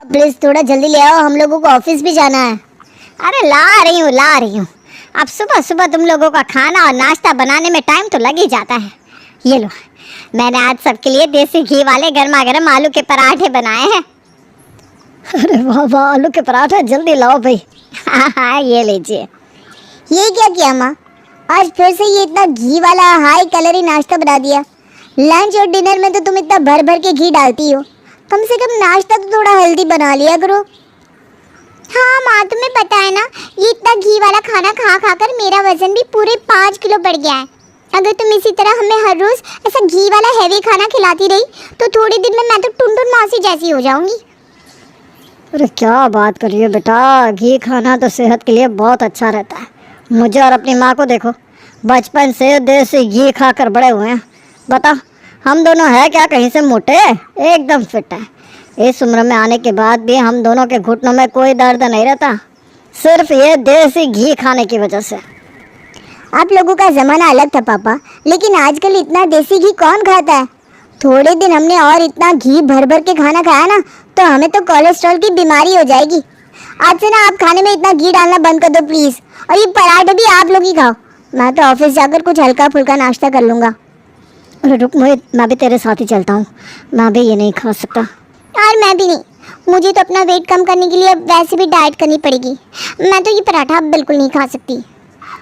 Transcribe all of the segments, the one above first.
Please थोड़ा जल्दी ले आओ, हम लोगों को ऑफिस भी जाना है। अरे ला रही हूँ। अब सुबह सुबह तुम लोगों का खाना और नाश्ता बनाने में टाइम तो लग ही जाता है। ये लो, मैंने आज सबके लिए देसी घी वाले गर्मा गर्म आलू के पराठे बनाए हैं। अरे वाह वाह, आलू के पराठे जल्दी लाओ भाई। हाँ, ये लीजिए। ये क्या किया माँ, आज फिर से ये इतना घी वाला हाई कैलोरी नाश्ता बना दिया। लंच और डिनर में तो तुम इतना भर भर के घी डालती हो, कम से कम नाश्ता तो थोड़ा हेल्दी बना लिया करो। हाँ माँ, तुम्हें पता है ना, ये इतना घी वाला खाना खा खा कर मेरा वजन भी पूरे 5 किलो बढ़ गया है। अगर तुम इसी तरह हमें हर रोज ऐसा घी वाला हैवी खाना खिलाती रही तो थोड़े दिन में मैं तो टुनटुन मौसी जैसी हो जाऊंगी। अरे क्या बात कर रही हो बेटा, घी खाना तो सेहत के लिए बहुत अच्छा रहता है। मुझे और अपनी माँ को देखो, बचपन से देसी घी खाकर बड़े हुए हैं। बता, हम दोनों है क्या कहीं से मोटे? एकदम फिट है। इस उम्र में आने के बाद भी हम दोनों के घुटनों में कोई दर्द नहीं रहता, सिर्फ ये देसी घी खाने की वजह से। आप लोगों का ज़माना अलग था पापा, लेकिन आजकल इतना देसी घी कौन खाता है। थोड़े दिन हमने और इतना घी भर भर के खाना खाया ना, तो हमें तो कोलेस्ट्रॉल की बीमारी हो जाएगी। आज से ना आप खाने में इतना घी डालना बंद कर दो प्लीज़, और ये पराठे भी आप लोग ही खाओ। मैं तो ऑफिस जाकर कुछ हल्का फुल्का नाश्ता कर लूँगा। अरे रुक मोहित, मैं भी तेरे साथ ही चलता हूँ, मैं भी ये नहीं खा सकता। और मैं भी नहीं, मुझे तो अपना वेट कम करने के लिए अब वैसे भी डाइट करनी पड़ेगी। मैं तो ये पराठा बिल्कुल नहीं खा सकती।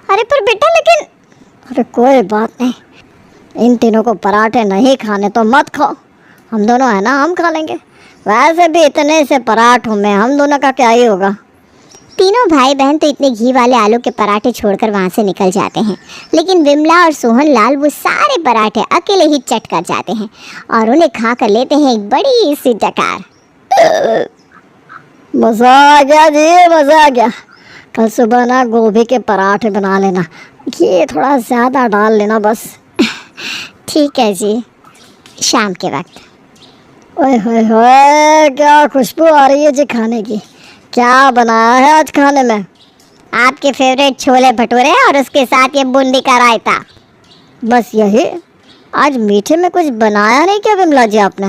अरे पर बेटा लेकिन। अरे कोई बात नहीं, इन तीनों को पराठे नहीं खाने तो मत खाओ, हम दोनों है ना, हम खा लेंगे। वैसे भी इतने से पराठों में हम दोनों का क्या ही होगा। तीनों भाई बहन तो इतने घी वाले आलू के पराठे छोड़कर वहाँ से निकल जाते हैं, लेकिन विमला और सोहन लाल वो सारे पराठे अकेले ही चट कर जाते हैं और उन्हें खा कर लेते हैं एक बड़ी सी डकार। मज़ा आ गया जी, मज़ा आ गया। कल सुबह ना गोभी के पराठे बना लेना, घी थोड़ा ज़्यादा डाल लेना बस। ठीक है जी, शाम के वक्त। ओए होए होए, क्या खुशबू आ रही है जी खाने की। क्या बनाया है आज खाने में? आपके फेवरेट छोले भटूरे और उसके साथ ये बूंदी का रायता। बस यही? आज मीठे में कुछ बनाया नहीं क्या विमला जी आपने?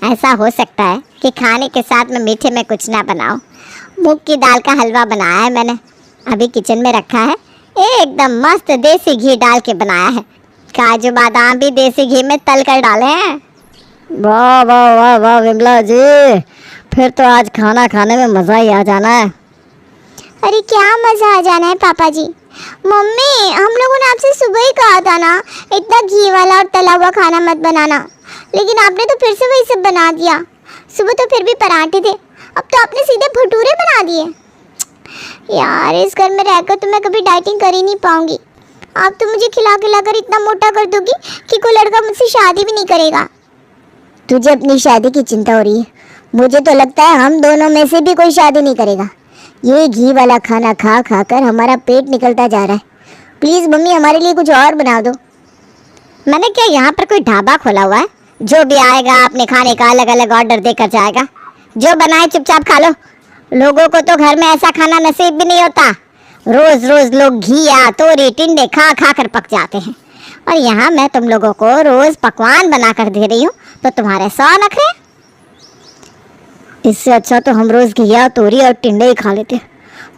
ऐसा हो सकता है कि खाने के साथ में मीठे में कुछ ना बनाओ। मूंग की दाल का हलवा बनाया है मैंने, अभी किचन में रखा है। एकदम मस्त देसी घी डाल के बनाया है, काजू बादाम भी देसी घी में तल कर डाले हैं। वाह वाह वाह वाह विमला जी, फिर तो आज खाना खाने में मज़ा ही आ जाना है। अरे क्या मज़ा आ जाना है पापा जी। मम्मी, हम लोगों ने आपसे सुबह ही कहा था ना इतना घी वाला और तला हुआ खाना मत बनाना, लेकिन आपने तो फिर से वही सब बना दिया। सुबह तो फिर भी पराठे थे, अब तो आपने सीधे भटूरे बना दिए। यार, इस घर में रहकर तो मैं कभी डाइटिंग कर ही नहीं पाऊंगी। आप तो मुझे खिला खिला कर इतना मोटा कर दोगी कि कोई लड़का मुझसे शादी भी नहीं करेगा। तुझे अपनी शादी की चिंता हो रही है, मुझे तो लगता है हम दोनों में से भी कोई शादी नहीं करेगा। ये घी वाला खाना खा खा कर हमारा पेट निकलता जा रहा है। प्लीज़ मम्मी, हमारे लिए कुछ और बना दो। मैंने क्या यहाँ पर कोई ढाबा खोला हुआ है? जो भी आएगा अपने खाने का अलग अलग ऑर्डर देकर जाएगा, जो बनाए चुपचाप खा लो। लोगों को तो घर में ऐसा खाना नसीब भी नहीं होता। रोज रोज लोग घिया तोरी टिंडे खा खा कर पक जाते हैं, और यहाँ मैं तुम लोगों को रोज पकवान बना कर दे रही हूँ तो तुम्हारे 100 नखरे। इससे अच्छा तो हम रोज घिया तोरी और टिंडे ही खा लेते।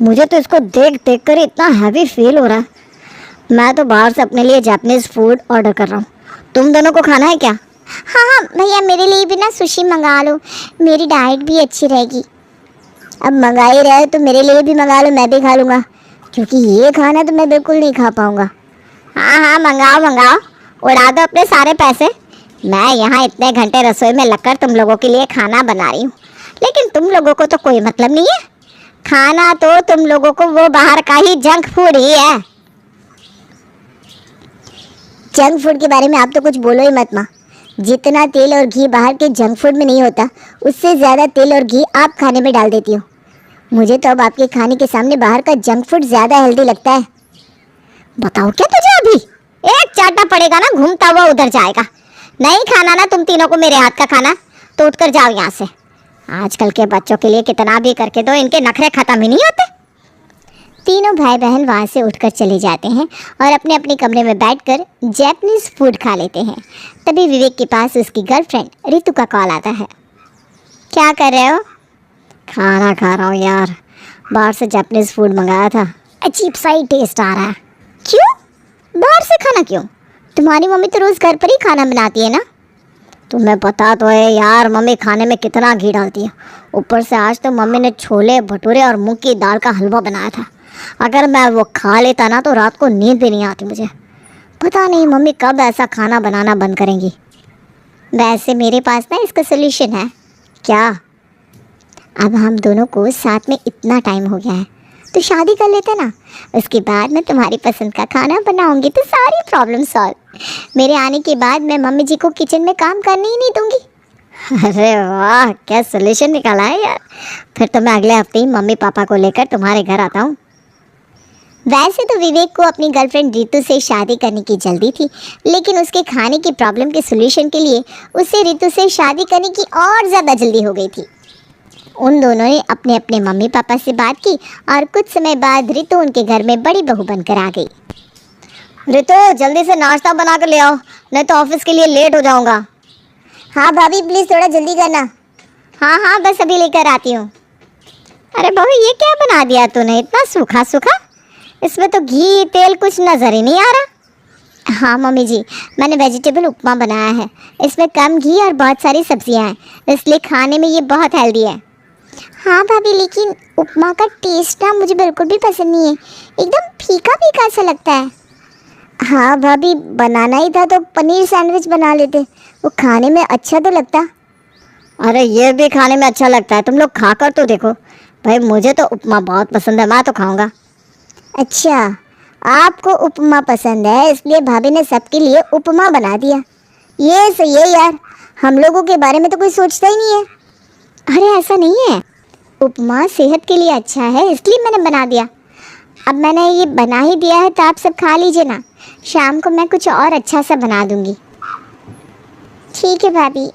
मुझे तो इसको देख देख कर इतना हैवी फील हो रहा है। मैं तो बाहर से अपने लिए जापानीज फूड ऑर्डर कर रहा हूँ। तुम दोनों को खाना है क्या? हाँ भैया, मेरे लिए भी ना सुशी मंगा लो, मेरी डाइट भी अच्छी रहेगी। अब मंगा ही रहे तो मेरे लिए भी मंगा लो, मैं भी खा लूँगा, क्योंकि ये खाना तो मैं बिल्कुल नहीं खा पाऊँगा। हाँ मंगाओ मंगाओ, उड़ा दो अपने सारे पैसे। मैं यहाँ इतने घंटे रसोई में लगकर तुम लोगों के लिए खाना बना रही हूँ, लेकिन तुम लोगों को तो कोई मतलब नहीं है। खाना तो तुम लोगों को वो बाहर का ही जंक फूड ही है। जंक फूड के बारे में आप तो कुछ बोलो ही मत माँ। जितना तेल और घी बाहर के जंक फूड में नहीं होता, उससे ज़्यादा तेल और घी आप खाने में डाल देती हो। मुझे तो अब आपके खाने के सामने बाहर का जंक फूड ज़्यादा हेल्दी लगता है। बताओ क्या तुझे अभी एक चाटा पड़ेगा ना, घूमता हुआ उधर जाएगा। नहीं खाना ना तुम तीनों को मेरे हाथ का खाना, तो उठकर जाओ यहाँ से। आजकल के बच्चों के लिए कितना भी करके दो, इनके नखरे खत्म ही नहीं होते। तीनों भाई बहन वहाँ से उठकर चले जाते हैं और अपने अपने कमरे में बैठकर जापानीज फूड खा लेते हैं। तभी विवेक के पास उसकी गर्लफ्रेंड रितु का कॉल आता है। क्या कर रहे हो? खाना खा रहा हूँ यार, बाहर से जापानीज फूड मंगाया था, अजीब सा ही टेस्ट आ रहा है। क्यों? बाहर से खाना क्यों? तुम्हारी मम्मी तो रोज घर पर ही खाना बनाती है ना। तुम्हें पता तो है यार मम्मी खाने में कितना घी डालती है। ऊपर से आज तो मम्मी ने छोले भटूरे और मूंग की दाल का हलवा बनाया था। अगर मैं वो खा लेता ना तो रात को नींद भी नहीं आती मुझे। पता नहीं मम्मी कब ऐसा खाना बनाना बंद करेंगी। वैसे मेरे पास ना इसका सोल्यूशन है। क्या? अब हम दोनों को साथ में इतना टाइम हो गया है तो शादी कर लेते ना। उसके बाद मैं तुम्हारी पसंद का खाना बनाऊंगी तो सारी प्रॉब्लम सॉल्व। मेरे आने के बाद मैं मम्मी जी को किचन में काम करने ही नहीं दूंगी। अरे वाह, क्या सोल्यूशन निकाला है यार। फिर तो मैं अगले हफ्ते ही मम्मी पापा को लेकर तुम्हारे घर आता हूँ। वैसे तो विवेक को अपनी गर्लफ्रेंड रितु से शादी करने की जल्दी थी, लेकिन उसके खाने की प्रॉब्लम के सोल्यूशन के लिए उसे रितु से शादी करने की और ज़्यादा जल्दी हो गई थी। उन दोनों ने अपने अपने मम्मी पापा से बात की और कुछ समय बाद रितु उनके घर में बड़ी बहू बनकर आ गई। रितु, जल्दी से नाश्ता बना कर ले आओ, नहीं तो ऑफिस के लिए लेट हो जाऊंगा। हाँ भाभी, प्लीज़ थोड़ा जल्दी करना। हाँ हाँ, बस अभी लेकर आती हूँ। अरे बहू, ये क्या बना दिया तूने, इतना सूखा सूखा? इसमें तो घी तेल कुछ नज़र ही नहीं आ रहा। हाँ मम्मी जी, मैंने वेजिटेबल उपमा बनाया है। इसमें कम घी और बहुत सारी सब्जियां हैं, इसलिए खाने में ये बहुत हेल्दी है। हाँ भाभी, लेकिन उपमा का टेस्ट ना मुझे बिल्कुल भी पसंद नहीं है, एकदम फीका फीका सा लगता है। हाँ भाभी, बनाना ही था तो पनीर सैंडविच बना लेते, वो खाने में अच्छा तो लगता। अरे ये भी खाने में अच्छा लगता है, तुम लोग खा कर तो देखो। भाई मुझे तो उपमा बहुत पसंद है, मैं तो खाऊंगा। अच्छा, आपको उपमा पसंद है इसलिए भाभी ने सबके लिए उपमा बना दिया। ये सही है यार, हम लोगों के बारे में तो कोई सोचता ही नहीं है। अरे ऐसा नहीं है, उपमा सेहत के लिए अच्छा है इसलिए मैंने बना दिया। अब मैंने ये बना ही दिया है तो आप सब खा लीजिए ना, शाम को मैं कुछ और अच्छा सा बना दूंगी। ठीक है भाभी।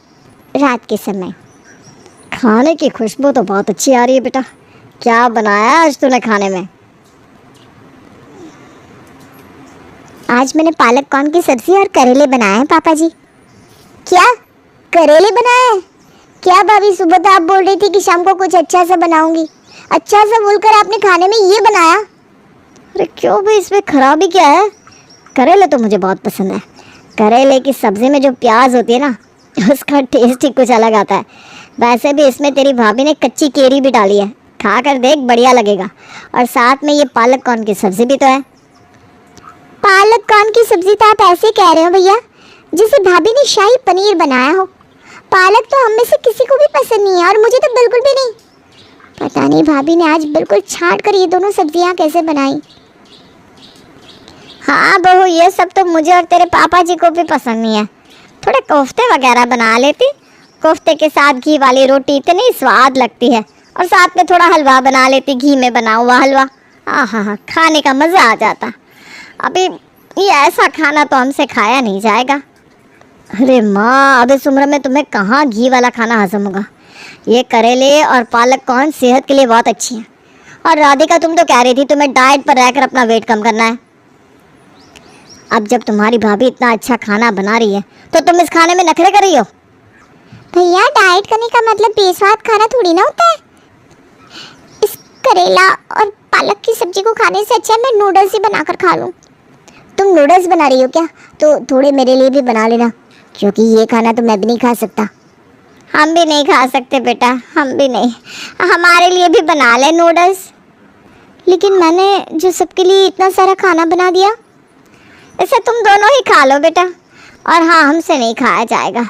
रात के समय खाने की खुशबू तो बहुत अच्छी आ रही है बेटा। क्या बनाया आज तूने खाने में? आज मैंने पालक कॉर्न की सब्जी और करेले बनाए हैं पापा जी। क्या? करेले बनाए हैं? क्या भाभी, सुबह तो आप बोल रही थी कि शाम को कुछ अच्छा सा बनाऊंगी, अच्छा सा बोलकर आपने खाने में ये बनाया। अरे क्यों भाई, इसमें खराबी क्या है? करेले तो मुझे बहुत पसंद है। करेले की सब्जी में जो प्याज होती है ना, उसका टेस्ट ही कुछ अलग आता है। वैसे भी इसमें तेरी भाभी ने कच्ची केरी भी डाली है, खा कर देख, बढ़िया लगेगा। और साथ में ये पालक कॉर्न की सब्जी भी तो है। पालक कॉर्न की सब्जी तो आप ऐसे कह रहे हो भैया जैसे भाभी ने शाही पनीर बनाया हो। पालक तो हम में से किसी को भी पसंद नहीं है और मुझे तो बिल्कुल भी नहीं। पता नहीं भाभी ने आज बिल्कुल छांट कर ये दोनों सब्जियां कैसे बनाई। हाँ बहू, ये सब तो मुझे और तेरे पापा जी को भी पसंद नहीं है। थोड़े कोफ्ते वगैरह बना लेती, कोफ्ते के साथ घी वाली रोटी इतनी स्वाद लगती है, और साथ में थोड़ा हलवा बना लेती, घी में बना हुआ हलवा। हाँ, खाने का मज़ा आ जाता। अभी ये ऐसा खाना तो हमसे खाया नहीं जाएगा। अरे माँ, अब इस उम्र में तुम्हें कहाँ घी वाला खाना हजम होगा। ये करेले और पालक कॉर्न सेहत के लिए बहुत अच्छी है। और राधिका, तुम तो कह रही थी तुम्हें डाइट पर रहकर अपना वेट कम करना है। अब जब तुम्हारी भाभी इतना अच्छा खाना बना रही है तो तुम इस खाने में नखरे कर रही हो। भैया, डाइट करने का मतलब बेस्वाद खाना थोड़ी ना होता है। इस करेला और पालक की सब्जी को खाने से अच्छा मैं नूडल्स ही बनाकर खा लूँ। तुम नूडल्स बना रही हो क्या? तो थोड़े मेरे लिए भी बना लेना, क्योंकि ये खाना तो मैं भी नहीं खा सकता। हम भी नहीं खा सकते बेटा, हम भी नहीं। हमारे लिए भी बना ले नूडल्स। लेकिन मैंने जो सबके लिए इतना सारा खाना बना दिया, इसे तुम दोनों ही खा लो बेटा। और हाँ, हमसे नहीं खाया जाएगा।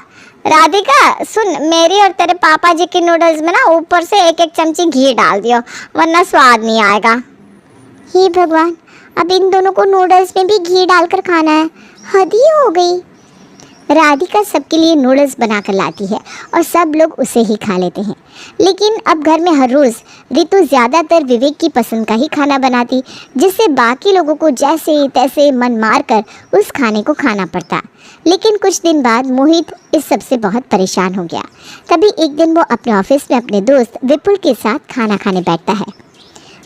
राधिका सुन, मेरी और तेरे पापा जी की नूडल्स में ना ऊपर से एक एक चमची घी डाल दियो, वरना स्वाद नहीं आएगा। हे भगवान, अब इन दोनों को नूडल्स में भी घी डालकर खाना है, हद ही हो गई। राधिका सबके लिए नूडल्स बनाकर लाती है और सब लोग उसे ही खा लेते हैं। लेकिन अब घर में हर रोज़ रितु ज़्यादातर विवेक की पसंद का ही खाना बनाती, जिससे बाकी लोगों को जैसे तैसे मन मार कर उस खाने को खाना पड़ता। लेकिन कुछ दिन बाद मोहित इस सब से बहुत परेशान हो गया। तभी एक दिन वो अपने ऑफिस में अपने दोस्त विपुल के साथ खाना खाने बैठता है।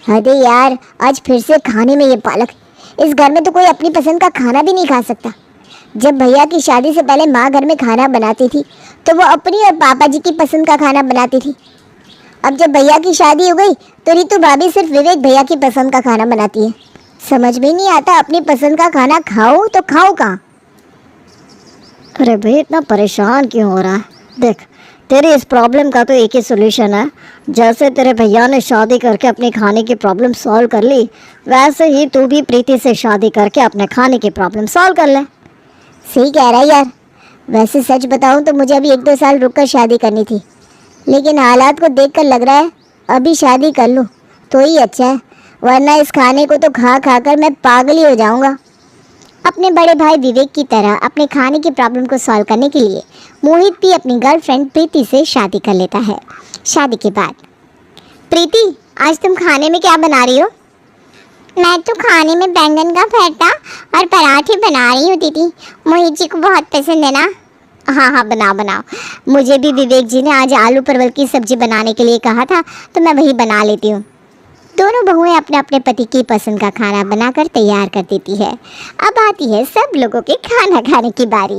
अरे यार, आज फिर से खाने में ये पालक। इस घर में तो कोई अपनी पसंद का खाना भी नहीं खा सकता। जब भैया की शादी से पहले माँ घर में खाना बनाती थी तो वो अपनी और पापा जी की पसंद का खाना बनाती थी, अब जब भैया की शादी हो गई तो रितु भाभी सिर्फ विवेक भैया की पसंद का खाना बनाती है। समझ में नहीं आता अपनी पसंद का खाना खाऊं तो खाऊं कहाँ। अरे भाई इतना परेशान क्यों हो रहा है? देख, तेरी इस प्रॉब्लम का तो एक ही सोल्यूशन है। जैसे तेरे भैया ने शादी करके अपने खाने की प्रॉब्लम सॉल्व कर ली, वैसे ही तू भी प्रीति से शादी करके अपने खाने की प्रॉब्लम सॉल्व कर ले। सही कह रहा है यार। वैसे सच बताऊं तो मुझे अभी 1-2 साल रुक कर शादी करनी थी, लेकिन हालात को देखकर लग रहा है अभी शादी कर लूं तो ही अच्छा है, वरना इस खाने को तो खा खा कर मैं पागल ही हो जाऊंगा। अपने बड़े भाई विवेक की तरह अपने खाने की प्रॉब्लम को सॉल्व करने के लिए मोहित भी अपनी गर्लफ्रेंड प्रीति से शादी कर लेता है। शादी के बाद, प्रीति आज तुम खाने में क्या बना रही हो? मैं तो खाने में बैंगन का भरता और पराठे बना रही हूँ दीदी, मोहित जी को बहुत पसंद है ना। हाँ हाँ बनाओ बनाओ, मुझे भी विवेक जी ने आज आलू परवल की सब्जी बनाने के लिए कहा था तो मैं वही बना लेती हूँ। दोनों बहुएं अपने अपने पति की पसंद का खाना बनाकर तैयार कर देती है। अब आती है सब लोगों के खाना खाने की बारी।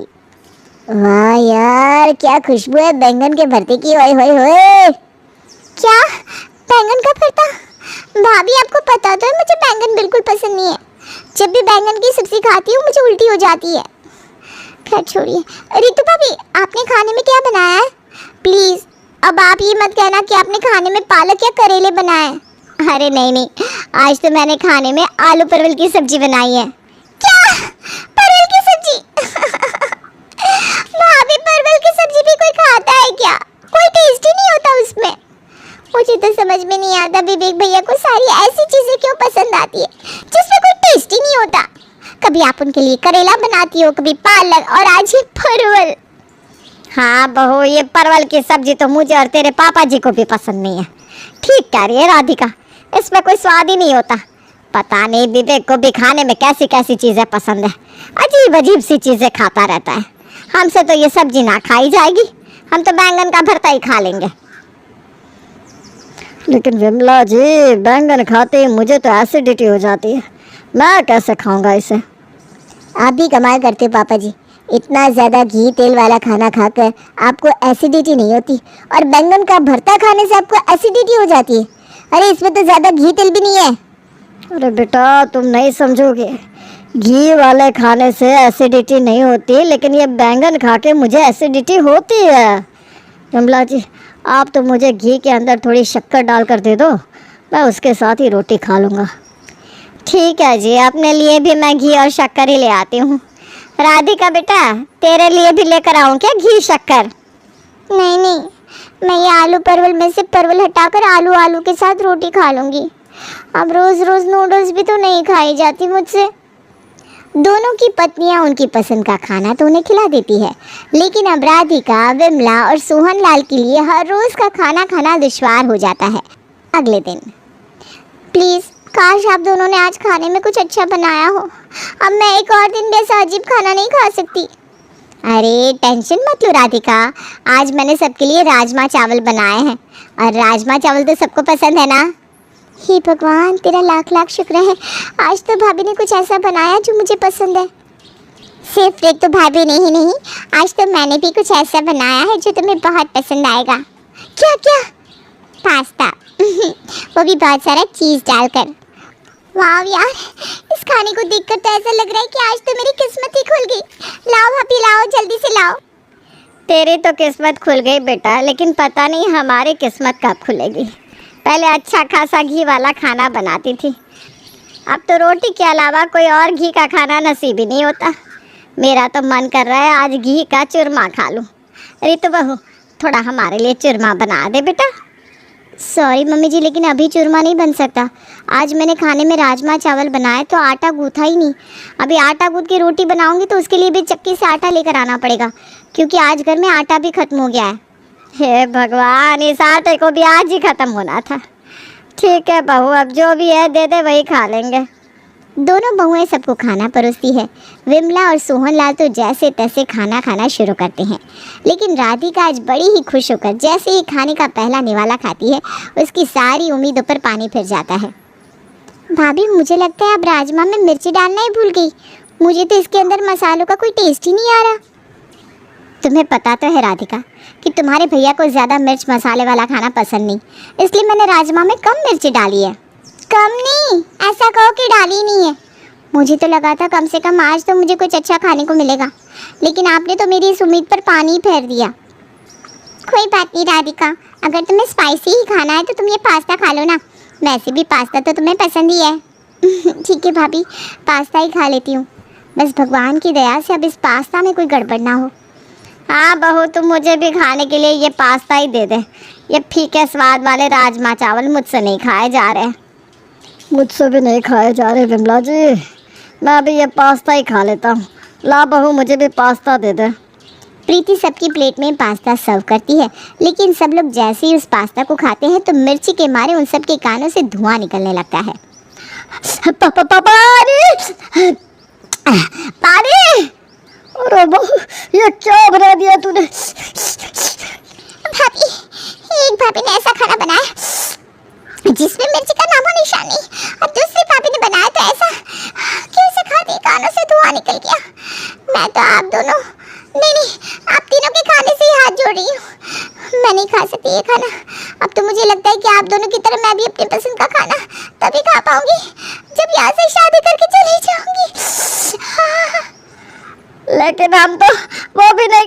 वाह यार, क्या खुशबू है बैंगन के भरते की। ओए होए होए, क्या बैंगन का भरता? भाभी आपको पता तो है मुझे बैंगन बिल्कुल पसंद नहीं है। जब भी बैंगन की सब्जी खाती हूँ मुझे उल्टी हो जाती है। खैर छोड़िए। रितु भाभी, आपने खाने में क्या बनाया है? प्लीज अब आप ये मत कहना कि आपने खाने में पालक या करेले बनाए। अरे नहीं नहीं, आज तो मैंने खाने में आलू परवल की सब्जी बनाई है। क्या? परवल की सब्जी? भाभी परवल की सब्जी भी कोई खाता है क्या? कोई टेस्ट ही नहीं होता उसमें। मुझे तो समझ में नहीं आता विवेक भैया को सारी ऐसी चीजें क्यों पसंद आती है जिसमें कोई टेस्ट ही नहीं होता। कभी आप उनके लिए करेला बनाती हो, कभी पालक, और आज ये परवल। हाँ बहू, ये परवल की सब्जी तो मुझे और तेरे पापा जी को भी पसंद नहीं है। ठीक कह रही है राधिका, इसमें कोई स्वाद ही नहीं होता। पता नहीं विवेक को भी खाने में कैसी कैसी चीजें पसंद है, अजीब अजीब सी चीजें खाता रहता है। हमसे तो ये सब्जी ना खाई जाएगी, हम तो बैंगन का भरता ही खा लेंगे। लेकिन विमला जी, बैंगन खाते ही मुझे तो एसिडिटी हो जाती है, मैं कैसे खाऊंगा इसे? आप भी कमाल करते पापा जी, इतना ज़्यादा घी तेल वाला खाना खाकर आपको एसिडिटी नहीं होती, और बैंगन का भरता खाने से आपको एसिडिटी हो जाती है। अरे इसमें तो ज़्यादा घी तेल भी नहीं है। अरे बेटा तुम नहीं समझोगे, घी वाले खाने से एसिडिटी नहीं होती, लेकिन ये बैंगन खा के मुझे एसिडिटी होती है। विमला जी, आप तो मुझे घी के अंदर थोड़ी शक्कर डाल कर दे दो, मैं उसके साथ ही रोटी खा लूँगा। ठीक है जी, अपने लिए भी मैं घी और शक्कर ही ले आती हूँ। राधिका बेटा, तेरे लिए भी लेकर आऊँ क्या घी शक्कर? नहीं नहीं, मैं ये आलू परवल में से परवल हटाकर आलू आलू के साथ रोटी खा लूँगी। अब रोज़ रोज़ नूडल्स भी तो नहीं खाई जाती मुझसे। दोनों की पत्नियां उनकी पसंद का खाना तो उन्हें खिला देती है, लेकिन अब राधिका, विमला और सोहन लाल के लिए हर रोज़ का खाना खाना दुश्वार हो जाता है। अगले दिन, प्लीज़ काश आप दोनों ने आज खाने में कुछ अच्छा बनाया हो। अब मैं एक और दिन भी ऐसा अजीब खाना नहीं खा सकती। अरे टेंशन मत लो राधिका, आज मैंने सबके लिए राजमा चावल बनाए हैं, और राजमा चावल तो सबको पसंद है ना। हे भगवान, तेरा लाख लाख शुक्र है, आज तो भाभी ने कुछ ऐसा बनाया जो मुझे पसंद है। सिर्फ एक तो भाभी ने ही नहीं, आज तो मैंने भी कुछ ऐसा बनाया है जो तुम्हें बहुत पसंद आएगा। क्या क्या? पास्ता वो भी बहुत सारा चीज़ डालकर। वाह यार, इस खाने को देखकर तो ऐसा लग रहा है कि आज तो मेरी किस्मत ही खुल गई। लाओ भाभी लाओ, जल्दी से लाओ। तेरी तो किस्मत खुल गई बेटा, लेकिन पता नहीं हमारी किस्मत कब खुलेगी। पहले अच्छा खासा घी वाला खाना बनाती थी, अब तो रोटी के अलावा कोई और घी का खाना नसीब ही नहीं होता। मेरा तो मन कर रहा है आज घी का चूरमा खा लूँ। रितु बहू, थोड़ा हमारे लिए चूरमा बना दे बेटा। सॉरी मम्मी जी, लेकिन अभी चूरमा नहीं बन सकता। आज मैंने खाने में राजमा चावल बनाए तो आटा गूँथा ही नहीं। अभी आटा गूँथ के रोटी बनाऊंगी तो उसके लिए भी चक्की से आटा लेकर आना पड़ेगा, क्योंकि आज घर में आटा भी ख़त्म हो गया है। हे भगवान, इस आटे को भी आज ही ख़त्म होना था। ठीक है बहू, अब जो भी है दे दे, वही खा लेंगे। दोनों बहुएं सबको खाना परोसती है। विमला और सोहन लाल तो जैसे तैसे खाना खाना शुरू करते हैं, लेकिन राधिका आज बड़ी ही खुश होकर जैसे ही खाने का पहला निवाला खाती है, उसकी सारी उम्मीदों पर पानी फिर जाता है। भाभी, मुझे लगता है अब राजमा में मिर्ची डालना ही भूल गई। मुझे तो इसके अंदर मसालों का कोई टेस्ट ही नहीं आ रहा। तुम्हें पता तो है राधिका कि तुम्हारे भैया को ज़्यादा मिर्च मसाले वाला खाना पसंद नहीं, इसलिए मैंने राजमा में कम मिर्ची डाली है। कम नहीं, ऐसा कहो कि डाली नहीं है। मुझे तो लगा था कम से कम आज तो मुझे कुछ अच्छा खाने को मिलेगा, लेकिन आपने तो मेरी इस उम्मीद पर पानी ही फेर दिया। कोई बात नहीं राधिका, अगर तुम्हें स्पाइसी ही खाना है तो तुम ये पास्ता खा लो ना, वैसे भी पास्ता तो तुम्हें पसंद ही है। ठीक है भाभी, पास्ता ही खा लेती हूँ, बस भगवान की दया से अब इस पास्ता में कोई गड़बड़ ना हो। हाँ बहू, तुम मुझे भी खाने के लिए ये पास्ता ही दे दे। ये फीके स्वाद वाले राजमा चावल मुझसे नहीं खाए जा रहे। मुझसे भी नहीं खाए जा रहे विमला जी, मैं भी ये पास्ता ही खा लेता हूँ। ला बहू, मुझे भी पास्ता दे दे। प्रीति सबकी प्लेट में पास्ता सर्व करती है, लेकिन सब लोग जैसे ही उस पास्ता को खाते हैं तो मिर्ची के मारे उन सब के कानों से धुआं निकलने लगता है। पानी! पानी! अरे बहू, ये क्या बना दिया तूने? भाभी, एक भाभी ने ऐसा खाना बनाया जिसमें मिर्ची का नामो निशान नहीं, और दूसरी भाभी ने बनाया तो ऐसा कि उसे खाते कानों से धुआं निकल गया। मैं तो आप दोनों नहीं, आप तीनों के खाने से ही हाथ जोड़ रही हूँ। मैं नहीं खा सकती ये खाना। अब तो मुझे लगता है कि आप दोनों की तरह मैं भी अपनी पसंद का खाना तभी खा पाऊंगी जब यहाँ से शादी करके चली जाऊंगी। लेकिन हम तो वो भी नहीं